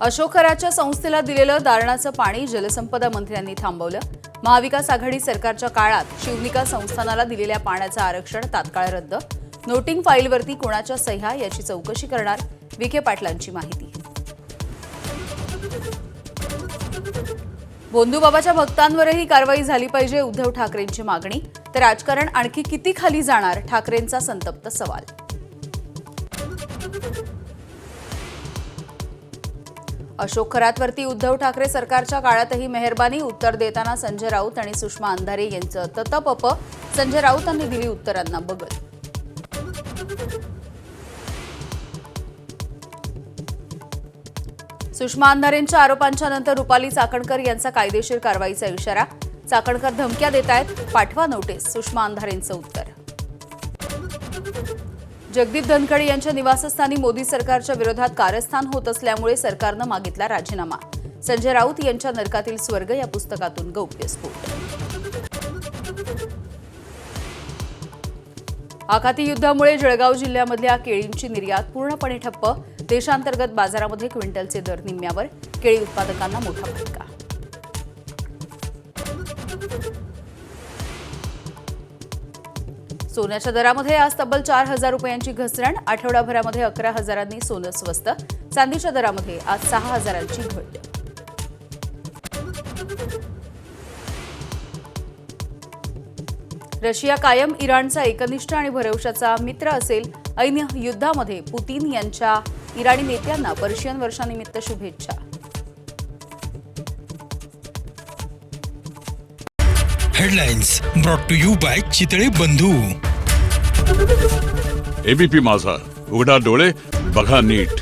अशोकराच्या संस्थेला दिलेलं दारणाचं पाणी जलसंपदा मंत्र्यांनी थांबवलं। महाविकास आघाडी सरकारच्या काळात शिवनिका संस्थानाला दिलेल्या पाण्याचं आरक्षण तात्काळ रद्द। नोटिंग फाईलवरती कोणाच्या सह्या याची चौकशी करणार, विखे पाटलांची माहिती। भोंदूबाबाच्या भक्तांवरही कारवाई झाली पाहिजे, उद्धव ठाकरेंची मागणी। तर राजकारण आणखी किती खाली जाणार, ठाकरेंचा संतप्त सवाल। अशोक खरातवरती उद्धव ठाकरे सरकारच्या काळातही मेहरबानी, उत्तर देताना संजय राऊत आणि सुषमा अंधारे यांचं ततपप। संजय राऊतांनी दिली उत्तरांना बगल। सुषमा अंधारेंच्या आरोपांच्या नंतर रुपाली चाकणकर यांचा कायदेशीर कारवाईचा इशारा। चाकणकर धमक्या देतायत, पाठवा नोटीस, सुषमा अंधारेंचं उत्तर। जगदीप धनखडे यांच्या निवासस्थानी मोदी सरकारच्या विरोधात कारस्थान होत असल्यामुळे सरकारनं मागितला राजीनामा। संजय राऊत यांच्या नरकातील स्वर्ग या पुस्तकातून गौप्यस्फोट। आखाती युद्धामुळे जळगाव जिल्ह्यामधल्या केळींची निर्यात पूर्णपणे ठप्प। देशांतर्गत बाजारामध्ये क्विंटलचे दर निम्म्यावर, केळी उत्पादकांना मोठा फटका। सोन्याच्या दरामध्ये आज तब्बल 4,000 रुपयांची घसरण। आठवडाभरामध्ये 11,000 सोनं स्वस्त। चांदीच्या दरामध्ये आज 6,000ची घट। रशिया कायम इराणचा एकनिष्ठ आणि भरवशाचा मित्र असेल। ऐन युद्धामध्ये पुतीन यांच्या इराणी नेत्यांना पर्शियन वर्षानिमित्त शुभेच्छा। Headlines brought to you by Chitale Bandhu. ABP माझा, उघडा डोळे बघा नीट।